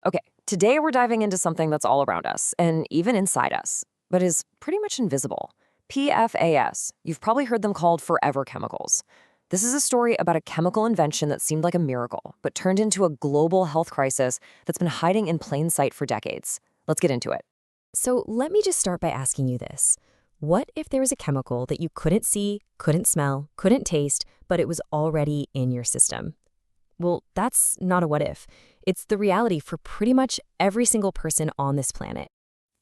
Okay, today we're diving into something that's all around us and even inside us, but is pretty much invisible. PFAS. You've probably heard them called forever chemicals. This is a story about a chemical invention that seemed like a miracle, but turned into a global health crisis that's been hiding in plain sight for decades. Let's get into it. So let me just start by asking you this. What if there was a chemical that you couldn't see, couldn't smell, couldn't taste, but it was already in your system? Well, that's not a what if. It's the reality for pretty much every single person on this planet.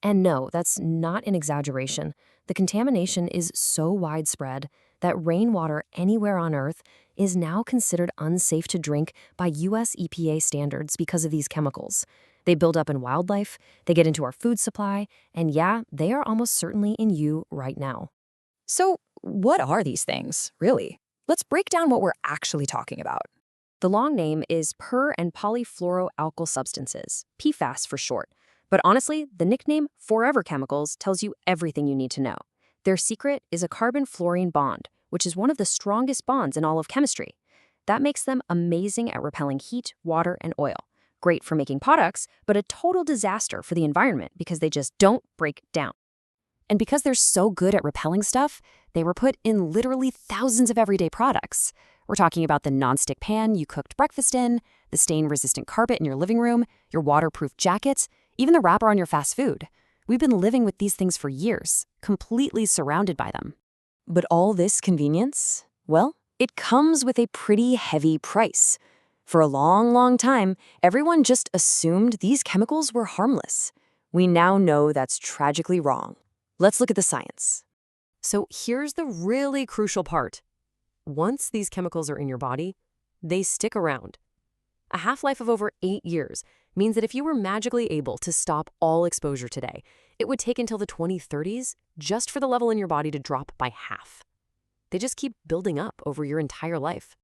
And no, that's not an exaggeration. The contamination is so widespread that rainwater anywhere on Earth is now considered unsafe to drink by US EPA standards because of these chemicals. They build up in wildlife, they get into our food supply, and yeah, they are almost certainly in you right now. So, what are these things, really? Let's break down what we're actually talking about. The long name is per and polyfluoroalkyl substances, PFAS for short. But honestly, the nickname Forever Chemicals tells you everything you need to know. Their secret is a carbon-fluorine bond, which is one of the strongest bonds in all of chemistry. That makes them amazing at repelling heat, water, and oil. Great for making products, but a total disaster for the environment because they just don't break down. And because they're so good at repelling stuff, they were put in literally thousands of everyday products. We're talking about the nonstick pan you cooked breakfast in, the stain-resistant carpet in your living room, your waterproof jackets, even the wrapper on your fast food. We've been living with these things for years, completely surrounded by them. But all this convenience? Well, it comes with a pretty heavy price. For a long, long time, everyone just assumed these chemicals were harmless. We now know that's tragically wrong. Let's look at the science. So here's the really crucial part. Once these chemicals are in your body, they stick around. A half-life of over 8 years means that if you were magically able to stop all exposure today, it would take until the 2030s just for the level in your body to drop by half. They just keep building up over your entire life.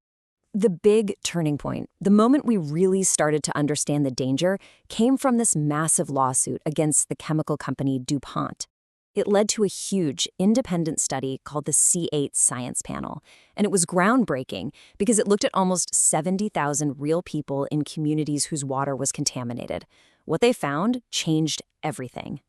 The big turning point, the moment we really started to understand the danger, came from this massive lawsuit against the chemical company DuPont. It led to a huge, independent study called the C8 Science Panel, and it was groundbreaking because it looked at almost 70,000 real people in communities whose water was contaminated. What they found changed everything.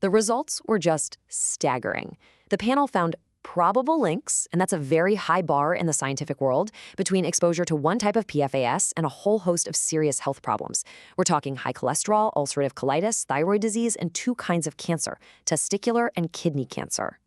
The results were just staggering. The panel found probable links, and that's a very high bar in the scientific world, between exposure to one type of PFAS and a whole host of serious health problems. We're talking high cholesterol, ulcerative colitis, thyroid disease, and 2 kinds of cancer, testicular and kidney cancer.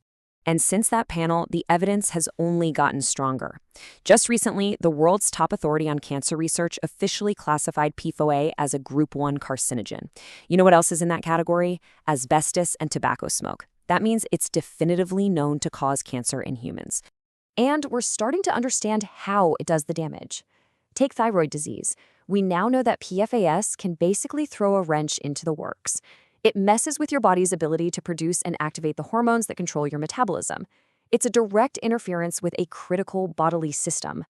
And since that panel, the evidence has only gotten stronger. Just recently, the world's top authority on cancer research officially classified PFOA as a Group 1 carcinogen. You know what else is in that category? Asbestos and tobacco smoke. That means it's definitively known to cause cancer in humans. And we're starting to understand how it does the damage. Take thyroid disease. We now know that PFAS can basically throw a wrench into the works. It messes with your body's ability to produce and activate the hormones that control your metabolism. It's a direct interference with a critical bodily system.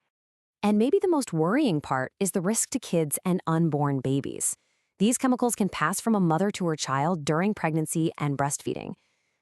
And maybe the most worrying part is the risk to kids and unborn babies. These chemicals can pass from a mother to her child during pregnancy and breastfeeding.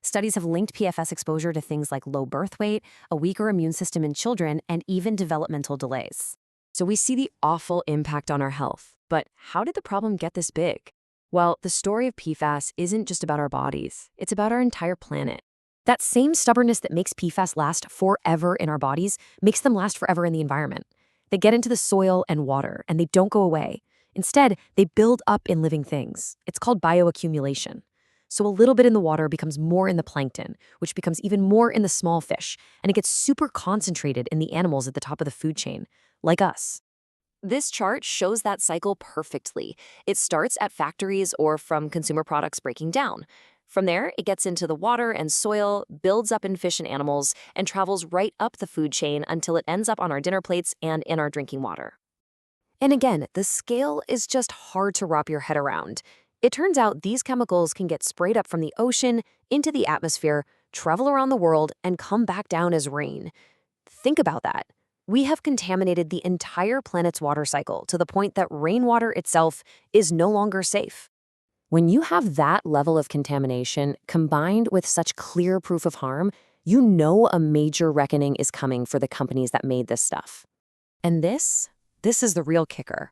Studies have linked PFAS exposure to things like low birth weight, a weaker immune system in children, and even developmental delays. So we see the awful impact on our health. But how did the problem get this big? Well, the story of PFAS isn't just about our bodies. It's about our entire planet. That same stubbornness that makes PFAS last forever in our bodies makes them last forever in the environment. They get into the soil and water, and they don't go away. Instead, they build up in living things. It's called bioaccumulation. So a little bit in the water becomes more in the plankton, which becomes even more in the small fish, and it gets super concentrated in the animals at the top of the food chain, like us. This chart shows that cycle perfectly. It starts at factories or from consumer products breaking down. From there, it gets into the water and soil, builds up in fish and animals, and travels right up the food chain until it ends up on our dinner plates and in our drinking water. And again, the scale is just hard to wrap your head around. It turns out these chemicals can get sprayed up from the ocean into the atmosphere, travel around the world, and come back down as rain. Think about that. We have contaminated the entire planet's water cycle to the point that rainwater itself is no longer safe. When you have that level of contamination combined with such clear proof of harm, you know a major reckoning is coming for the companies that made this stuff. And this is the real kicker.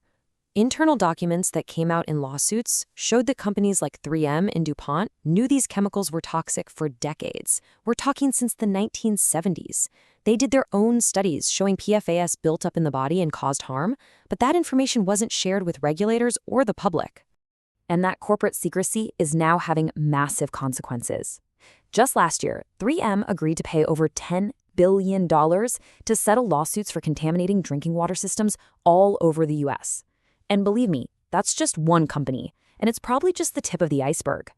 Internal documents that came out in lawsuits showed that companies like 3M and DuPont knew these chemicals were toxic for decades. We're talking since the 1970s. They did their own studies showing PFAS built up in the body and caused harm, but that information wasn't shared with regulators or the public. And that corporate secrecy is now having massive consequences. Just last year, 3M agreed to pay over $10 billion to settle lawsuits for contaminating drinking water systems all over the U.S. And believe me, that's just one company, and it's probably just the tip of the iceberg.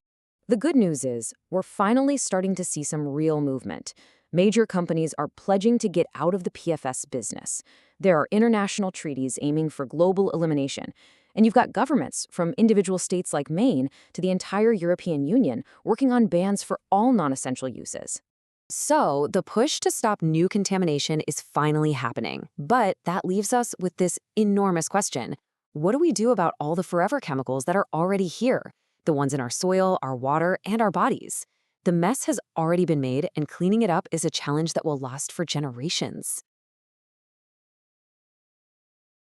The good news is, we're finally starting to see some real movement. Major companies are pledging to get out of the PFAS business. There are international treaties aiming for global elimination. And you've got governments, from individual states like Maine to the entire European Union, working on bans for all non-essential uses. So, the push to stop new contamination is finally happening. But that leaves us with this enormous question. What do we do about all the forever chemicals that are already here? The ones in our soil, our water, and our bodies? The mess has already been made, and cleaning it up is a challenge that will last for generations.